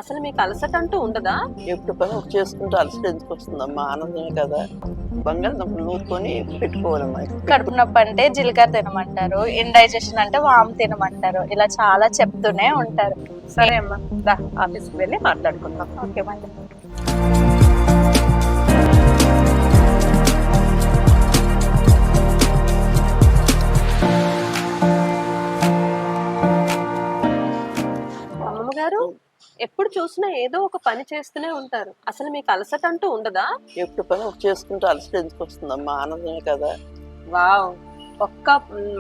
అసలు మీకు అలసట అంటూ ఉండదా? ఎప్పుడు పని ఒక చేసుకుంటూ అలసట ఎందుకు వస్తుందమ్మా? ఆనందమే కదా. బంగాళదుంపలు నూరుకొని పెట్టుకోవాలమ్మా. కడుపు నొప్పి అంటే జీలకర్ర తినమంటారు, ఇండైజెషన్ అంటే వాము తినమంటారు, ఇలా చాలా చెప్తూనే ఉంటారు. సరే అమ్మా, దా ఆఫీస్కి వెళ్ళి మాట్లాడుకుందాం. Okay madam. అమ్మమ్మ గారు ఎప్పుడు చూసినా ఏదో ఒక పని చేస్తూనే ఉంటారు. అసలు మీకు అలసట అంటూ ఉండదా? ఎప్పుడు పని ఒక చేసుకుంటూ అలసట ఎందుకు వస్తుందమ్మా? ఆనందమే కదా. వావ్, ఒక్క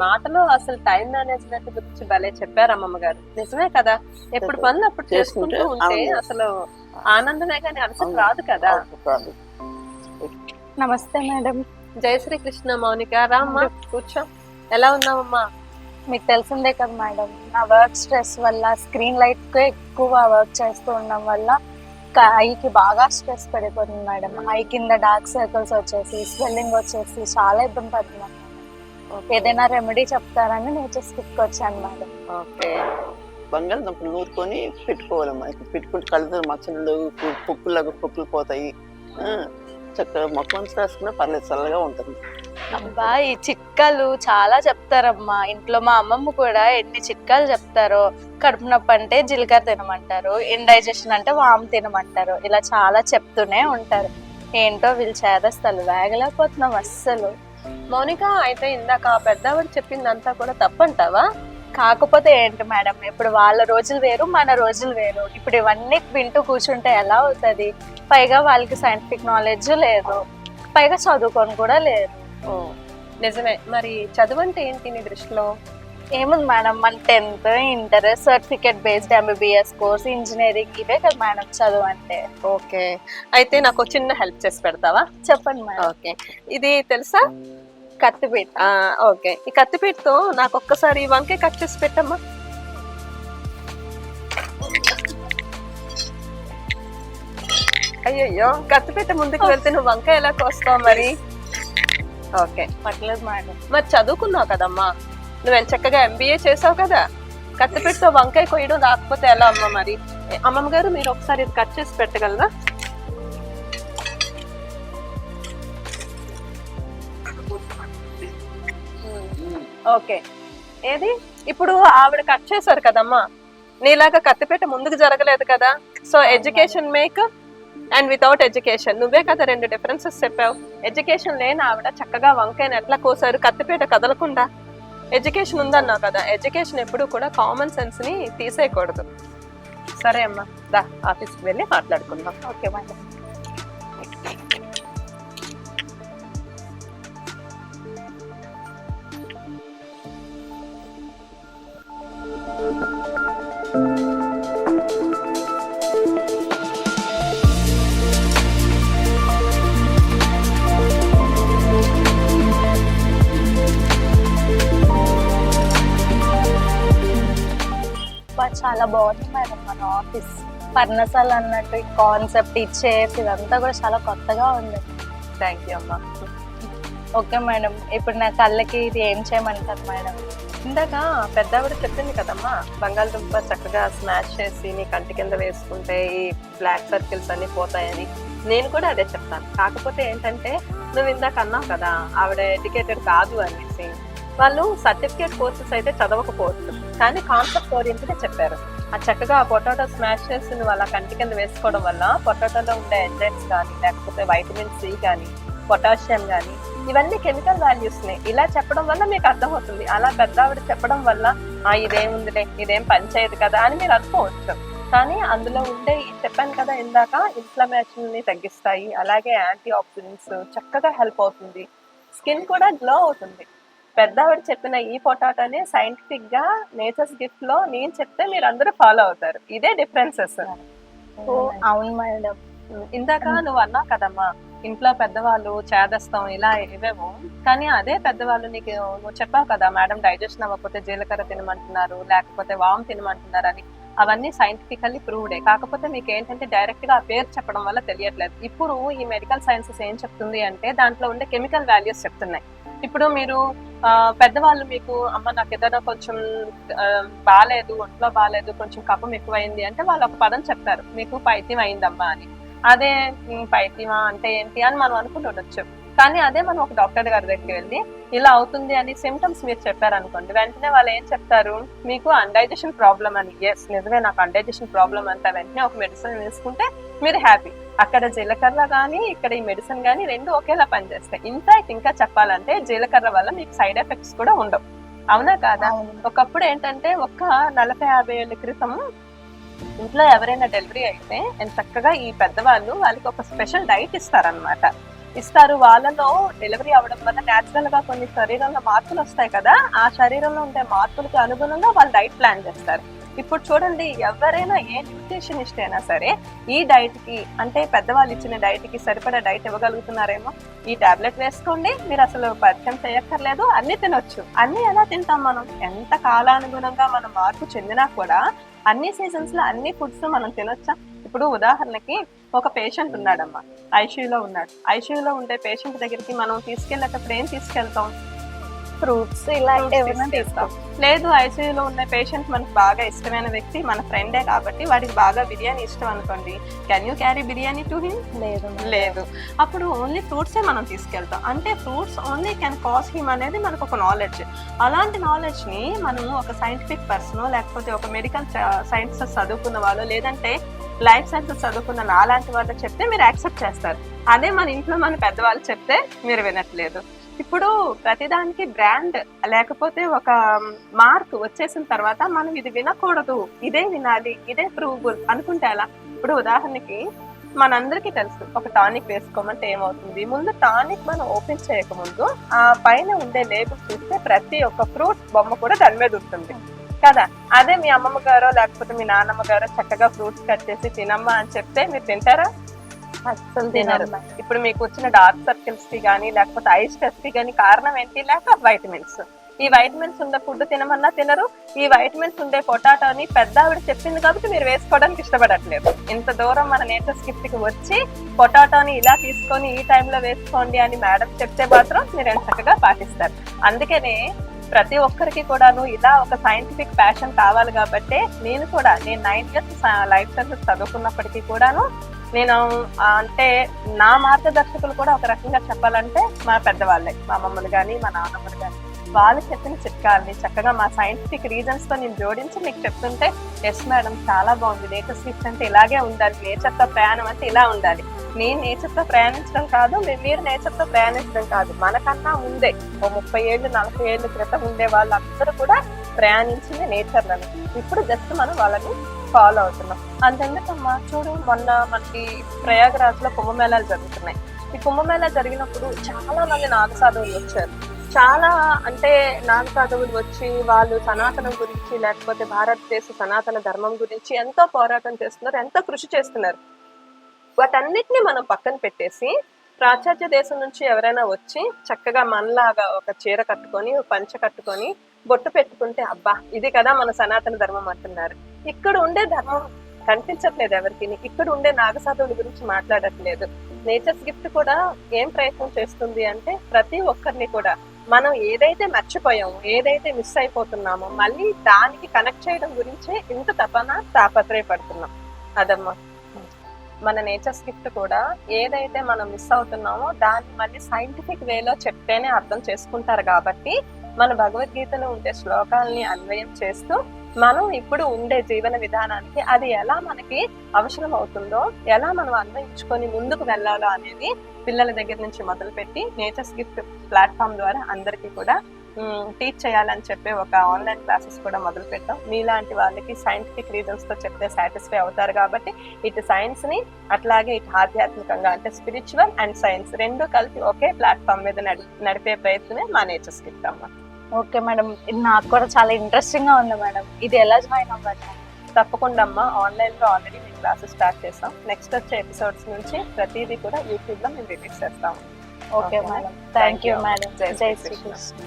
మాటలో అసలు టైం మేనేజ్మెంట్ గురించి భలే చెప్పారు అమ్మమ్మ గారు. నిజమే కదా, ఎప్పుడు పనులు అప్పుడు చేసుకుంటూ ఉంటే అసలు ఆనందమే కానీ అలసట రాదు కదా. కాదు. నమస్తే మేడం. జై శ్రీ కృష్ణ. మౌనిక రామ్మా, కూర్చో. ఎలా ఉన్నావమ్మా? మీకు తెలిసిందే కదా మేడం, నా వర్క్ స్ట్రెస్ వల్ల స్క్రీన్ లైట్ కు ఎక్కువ వర్క్ చేస్తూ ఉండడం వల్ల ఐకి బాగా స్ట్రెస్ పడిపోతుంది మేడం. ఐ కింద డార్క్ సర్కిల్స్ వచ్చేసి స్వెల్లింగ్ వచ్చేసి చాలా ఇబ్బంది పడుతున్నాను. ఏదైనా రెమెడీ చెప్తారని నేచర్స్కి వచ్చాను మేడం. ఓకే, బంగాళదుంపలు నూరుకొని పెట్టుకోవాలమ్మా. పెట్టుకుంటే కళ్ళు మచ్చలు పొక్కులు పోతాయి. చక్కగా మొక్కలు రాసుకున్నా పర్లేదు, చల్లగా ఉంటుంది. అబ్బా, ఈ చిట్కాలు చాలా చెప్తారమ్మా ఇంట్లో. మా అమ్మమ్మ కూడా ఎన్ని చిట్కాలు చెప్తారో. కడుపు నొప్పి అంటే జీలకర్ర తినమంటారు, ఇండైజెషన్ అంటే వాము తినమంటారు, ఇలా చాలా చెప్తూనే ఉంటారు. ఏంటో వీళ్ళు చేదస్తలు వేగలేకపోతున్నాం అస్సలు. మౌనిక, అయితే ఇందాక ఆ పెద్దవాడు చెప్పిందంతా కూడా తప్పంటావా? కాకపోతే ఏంటి మేడం, ఇప్పుడు వాళ్ళ రోజులు వేరు, మన రోజులు వేరు. ఇప్పుడు ఇవన్నీ వింటూ కూర్చుంటే ఎలా అవుతుంది? పైగా వాళ్ళకి సైంటిఫిక్ నాలెడ్జ్ లేదు, పైగా చదువుకొని కూడా లేదు. ఓ నిజమే. మరి చదువు అంటే ఏంటి నీ దృష్టిలో? ఏముంది మేడం, మన 10th inter certificate based MBBS course, engineering, ఇవే కదా మేడం చదువు అంటే. ఓకే, అయితే నాకు చిన్న హెల్ప్ చేసి పెడతావా? చెప్పండి మేడం. ఓకే, ఇది తెలుసా? కత్తిపీట. ఓకే, ఈ కత్తిపీటతో నాకు ఒక్కసారి వంకాయ కట్ చేసి పెట్టమ్మా. అయ్యయ్యో, కత్తిపీట ముందుకు వెళ్తే నువ్వు వంకాయ ఎలా కోస్తావు మరి? ఓకే, పట్టలేదు మేడం. మరి చదువుకున్నావు కదమ్మా, నువ్వు చక్కగా ఎంబీఏ చేసావు కదా, కత్తిపీటతో వంకాయ కొయ్యడం రాకపోతే ఎలా అమ్మా మరి? అమ్మమ్మ గారు, మీరు ఒకసారి ఇది కట్ చేసి పెట్టగలరా? ఓకే, ఏది ఇప్పుడు ఆవిడ కట్ చేశారు కదమ్మా, నీలాగా కత్తిపీట ముందుకు జరగలేదు కదా. So education make and without education, నువ్వే కదా రెండు డిఫరెన్సెస్ చెప్పావు. ఎడ్యుకేషన్ లేని ఆవిడ చక్కగా వంకాయని ఎట్లా కోసారు కత్తిపీట కదలకుండా? ఎడ్యుకేషన్ ఉందన్నావు కదా, ఎడ్యుకేషన్ ఎప్పుడు కూడా కామన్ సెన్స్ ని తీసేయకూడదు. సరే అమ్మా, దా ఆఫీస్కి వెళ్ళి మాట్లాడుకుందాం. Okay madam. చాలా బాగుంది మేడం మన ఆఫీస్. పర్ణశాల అన్నట్టు ఈ కాన్సెప్ట్ ఇచ్చేసి ఇదంతా కూడా చాలా కొత్తగా ఉంది. థ్యాంక్ యూ అమ్మా. ఓకే మేడం, ఇప్పుడు నా కళ్ళకి ఇది ఏం చేయమంటారు మేడం? ఇందాక పెద్దవిడ చెప్పింది కదమ్మా, బంగాళదుంప చక్కగా స్మాష్ చేసి నీ కంటి కింద వేసుకుంటే ఈ బ్లాక్ సర్కిల్స్ అన్ని పోతాయని. నేను కూడా అదే చెప్తాను. కాకపోతే ఏంటంటే, నువ్వు ఇందాక అన్నావు కదా ఆవిడ ఎడ్యుకేటెడ్ కాదు అనేసి. వాళ్ళు సర్టిఫికేట్ కోర్సెస్ అయితే చదవకపోవచ్చు, కానీ కాన్సెప్ట్ ఓరియంటెడ్ చెప్పారు. ఆ చక్కగా ఆ పొటాటో స్మాష్ చేసి నువ్వు అలా కంటి కింద వేసుకోవడం వల్ల పొటాటోలో ఉండే ఎంజైమ్స్ కానీ, లేకపోతే వైటమిన్ సి కానీ, పొటాషియం కానీ, ఇవన్నీ కెమికల్ వాల్యూస్ ని ఇలా చెప్పడం వల్ల మీకు అర్థమవుతుంది. అలా పెద్ద ఆవిడ చెప్పడం వల్ల ఇదేముందిలే, ఇదేం పనిచేయదు కదా అని మీరు అనుకోవచ్చు. కానీ అందులో ఉండే చెప్పాను కదా ఇందాక, ఇన్ఫ్లమేషన్ ని తగ్గిస్తాయి, అలాగే యాంటీ ఆక్సిడెంట్స్ చక్కగా హెల్ప్ అవుతుంది, స్కిన్ కూడా గ్లో అవుతుంది. పెద్దవాడు చెప్పిన ఈ పొటాటోని సైంటిఫిక్ గా నేచర్స్ గిఫ్ట్ లో నేను చెప్తే మీరు అందరూ ఫాలో అవుతారు. ఇదే డిఫరెన్సెస్. అవును మేడం. ఇందాక నువ్వు అన్నావు కదమ్మా, ఇంట్లో పెద్దవాళ్ళు చేదస్తాం ఇలా ఇవేమో, కానీ అదే పెద్దవాళ్ళు నీకు నువ్వు చెప్పావు కదా మేడం డైజెషన్ అవ్వకపోతే జీలకర్ర తినమంటున్నారు, లేకపోతే వామ్ తినమంటున్నారు అని. అవన్నీ సైంటిఫికల్లీ ప్రూవ్డే. కాకపోతే మీకు ఏంటంటే డైరెక్ట్ గా ఆ పేరు చెప్పడం వల్ల తెలియట్లేదు. ఇప్పుడు ఈ మెడికల్ సైన్సెస్ ఏం చెప్తుంది అంటే దాంట్లో ఉండే కెమికల్ వాల్యూస్ చెప్తున్నాయి. ఇప్పుడు మీరు పెద్దవాళ్ళు మీకు అమ్మ నాకు ఏదైనా కొంచెం బాగాలేదు, ఒంట్లో బాగాలేదు, కొంచెం కఫం ఎక్కువైంది అంటే వాళ్ళు ఒక పదం చెప్తారు, మీకు పైత్యం అయిందమ్మా అని. అదే పైత్యమా అంటే ఏంటి అని మనం అనుకుంటుండొచ్చు. కానీ అదే మనం ఒక డాక్టర్ గారి దగ్గరికి వెళ్ళి ఇలా అవుతుంది అని సిమ్టమ్స్ మీరు చెప్పారనుకోండి, వెంటనే వాళ్ళు ఏం చెప్తారు, మీకు అన్డైజెషన్ ప్రాబ్లం అని. ఎస్ నిజమే, నాకు అన్డైజెషన్ ప్రాబ్లం అంతా, వెంటనే ఒక మెడిసిన్ వేసుకుంటే మీరు హ్యాపీ. అక్కడ జీలకర్ర కానీ ఇక్కడ ఈ మెడిసిన్ కానీ రెండు ఒకేలా పనిచేస్తాయి. ఇన్ఫాక్ట్ ఇంకా చెప్పాలంటే జీలకర్ర వల్ల మీకు సైడ్ ఎఫెక్ట్స్ కూడా ఉండవు. అవునా కాదా? ఒకప్పుడు ఏంటంటే ఒక 40-50 ఏళ్ల క్రితం ఇంట్లో ఎవరైనా డెలివరీ అయితే చక్కగా ఈ పెద్దవాళ్ళు వాళ్ళకి ఒక స్పెషల్ డైట్ ఇస్తారు. వాళ్ళలో డెలివరీ అవ్వడం వల్ల న్యాచురల్ గా కొన్ని శరీరంలో మార్పులు వస్తాయి కదా, ఆ శరీరంలో ఉండే మార్పులకి అనుగుణంగా వాళ్ళు డైట్ ప్లాన్ చేస్తారు. ఇప్పుడు చూడండి, ఎవరైనా ఏ న్యూట్రిషనిస్ట్ అయినా సరే ఈ డైట్ కి అంటే పెద్దవాళ్ళు ఇచ్చిన డైట్ కి సరిపడా డైట్ ఇవ్వగలుగుతున్నారేమో. ఈ టాబ్లెట్ వేసుకోండి, మీరు అసలు పరిచయం చేయక్కర్లేదు, అన్ని తినొచ్చు. అన్ని ఎలా తింటాం మనం? ఎంత కాలానుగుణంగా మనం మార్పు చెందినా కూడా అన్ని సీజన్స్ లో అన్ని ఫుడ్స్ మనం తినొచ్చా? ఇప్పుడు ఉదాహరణకి ఒక పేషెంట్ ఉన్నాడమ్మా, ఐసీయూలో ఉన్నాడు. ఐసీయూలో ఉండే పేషెంట్ దగ్గరికి మనం తీసుకెళ్ళేటప్పుడు ఏం తీసుకెళ్తాం? ఫ్రూట్స్ ఇలాంటివి తీస్తాం. లేదు, ఐసీయూలో ఉన్న పేషెంట్ మనకు బాగా ఇష్టమైన వ్యక్తి, మన ఫ్రెండే కాబట్టి వాడికి బాగా బిర్యానీ ఇష్టం అనుకోండి, can you carry biryani to him? లేదు. అప్పుడు ఓన్లీ ఫ్రూట్సే మనం తీసుకెళ్తాం. అంటే fruits only can cause him అనేది మనకు ఒక నాలెడ్జ్. అలాంటి నాలెడ్జ్ ని మనం ఒక సైంటిఫిక్ పర్సన్ లేకపోతే ఒక మెడికల్ సైన్సెస్ చదువుకున్న వాళ్ళు లేదంటే లైఫ్ సైన్సెస్ చదువుకున్న నాలాంటి వాళ్ళు చెప్తే మీరు యాక్సెప్ట్ చేస్తారు. అదే మన ఇంట్లో మన పెద్దవాళ్ళు చెప్తే మీరు వినట్లేదు. ఇప్పుడు ప్రతిదానికి బ్రాండ్ లేకపోతే ఒక మార్క్ వచ్చేసిన తర్వాత మనం ఇది వినకూడదు, ఇదే వినాలి, ఇదే ప్రూవబుల్ అనుకుంటే అలా. ఇప్పుడు ఉదాహరణకి మనందరికీ తెలుసు, ఒక టానిక్ వేసుకోమంటే ఏమవుతుంది, ముందు టానిక్ మనం ఓపెన్ చేయకముందు ఆ పైన ఉండే లేబుల్ చూస్తే ప్రతి ఒక్క ఫ్రూట్ బొమ్మ కూడా దాని మీద ఉంటుంది కదా. అదే మీ అమ్మమ్మ గారో లేకపోతే మీ నాన్నమ్మ గారో చక్కగా ఫ్రూట్స్ కట్ చేసి తినమ్మా అని చెప్తే మీరు తింటారా? అసలు తినరు. ఇప్పుడు మీకు వచ్చిన డార్క్ సర్కిల్స్ కి కానీ లేకపోతే ఐ స్ట్రెస్ కి కానీ కారణం ఏంటి? Lack of vitamins. ఈ వైటమిన్స్ ఉండే ఫుడ్ తినమన్నా తినరు. ఈ వైటమిన్స్ ఉండే పొటాటోని పెద్ద ఆవిడ చెప్పింది కాబట్టి మీరు వేసుకోవడానికి ఇష్టపడట్లేదు. ఇంత దూరం మన నేచర్ స్కిప్ కి వచ్చి పొటాటోని ఇలా తీసుకొని ఈ టైంలో వేసుకోండి అని మేడం చెప్తే మాత్రం మీరు చక్కగా పాటిస్తారు. అందుకనే ప్రతి ఒక్కరికి కూడాను ఇలా ఒక సైంటిఫిక్ ప్యాషన్ కావాలి. కాబట్టి నేను 9 ఇయర్స్ లైఫ్ సైన్సెస్ చదువుకున్నప్పటికీ కూడాను నేను అంటే నా మార్గదర్శకులు కూడా ఒక రకంగా చెప్పాలంటే మా పెద్దవాళ్ళే, మా అమ్మమ్మలు కానీ మా నాన్నమ్మలు కానీ. వాళ్ళు చెప్పిన చిట్కాలని చక్కగా మా సైంటిఫిక్ రీజన్స్ తో నేను జోడించి మీకు చెప్తుంటే ఎస్ మేడం చాలా బాగుంది, నేచర్ స్కిప్స్ అంటే ఇలాగే ఉండాలి, నేచర్ తో ప్రయాణం అంటే ఇలా ఉండాలి. నేను నేచర్ తో ప్రయాణించడం కాదు, మీరు నేచర్ తో ప్రయాణించడం కాదు, మనకన్నా ముందే 30 ఏళ్ళు 40 ఏళ్ళ క్రితం ఉండే వాళ్ళందరూ కూడా ప్రయాణించింది నేచర్లను. ఇప్పుడు జస్ట్ మనం వాళ్ళని ఫాలో అవుతున్నాం. అంతెందుకమ్మా, చూడు మొన్న మనకి ప్రయాగరాజ్ లో కుంభమేళాలు జరుగుతున్నాయి. ఈ కుంభమేళా జరిగినప్పుడు చాలా మంది నాగసాధువులు వచ్చారు. చాలా అంటే నాగసాధువులు వచ్చి వాళ్ళు సనాతనం గురించి లేకపోతే భారతదేశ సనాతన ధర్మం గురించి ఎంతో పోరాటం చేస్తున్నారు, ఎంతో కృషి చేస్తున్నారు. వాటన్నిటిని మనం పక్కన పెట్టేసి పాశ్చాత్య దేశం నుంచి ఎవరైనా వచ్చి చక్కగా మనలాగా ఒక చీర కట్టుకొని పంచ కట్టుకొని బొట్టు పెట్టుకుంటే అబ్బా ఇది కదా మన సనాతన ధర్మం అంటున్నారు. ఇక్కడ ఉండే ధర్మం కనిపించట్లేదు ఎవరికి. ఇక్కడ ఉండే నాగసాధువుల గురించి మాట్లాడట్లేదు. నేచర్స్ గిఫ్ట్ కూడా ఏం ప్రయత్నం చేస్తుంది అంటే ప్రతి ఒక్కరిని కూడా మనం ఏదైతే మర్చిపోయామో, ఏదైతే మిస్ అయిపోతున్నామో మళ్ళీ దానికి కనెక్ట్ చేయడం గురించే ఇంత తాపత్రయపడుతున్నాం. అదమ్మా మన నేచర్స్ గిఫ్ట్ కూడా ఏదైతే మనం మిస్ అవుతున్నామో దాన్ని మళ్ళీ సైంటిఫిక్ వేలో చెప్తేనే అర్థం చేసుకుంటారు. కాబట్టి మన భగవద్గీతలో ఉండే శ్లోకాలని అన్వయం చేస్తూ మనం ఇప్పుడు ఉండే జీవన విధానానికి అది ఎలా మనకి అవసరం అవుతుందో, ఎలా మనం అన్వయించుకొని ముందుకు వెళ్ళాలో అనేది పిల్లల దగ్గర నుంచి మొదలుపెట్టి నేచర్స్ గిఫ్ట్ ప్లాట్ఫామ్ ద్వారా అందరికీ కూడా టీచ్ చేయాలని చెప్పి ఒక ఆన్లైన్ క్లాసెస్ కూడా మొదలు పెట్టాం. మీలాంటి వాళ్ళకి సైంటిఫిక్ రీజన్స్ తో చెప్తే సాటిస్ఫై అవుతారు. కాబట్టి ఇటు సైన్స్ ని అట్లాగే ఇటు ఆధ్యాత్మికంగా అంటే స్పిరిచువల్ అండ్ సైన్స్ రెండు కలిపి ఒకే ప్లాట్ఫామ్ మీద నడిపే ప్రయత్నమే మా నేచర్స్ గిఫ్ట్ అమ్మా. ఓకే మేడం, ఇది నాకు కూడా చాలా ఇంట్రెస్టింగ్ గా ఉంది మేడం. ఇది ఎలా జాయిన్ అవ్వాలి? తప్పకుండా అమ్మా, ఆన్లైన్ లో ఆల్రెడీ మేము క్లాసెస్ స్టార్ట్ చేస్తాం. నెక్స్ట్ వచ్చే ఎపిసోడ్స్ నుంచి ప్రతిదీ కూడా యూట్యూబ్ లో మేము రిలీజ్ చేస్తాము. Okay madam, thank you madam. జై శ్రీకృష్ణ.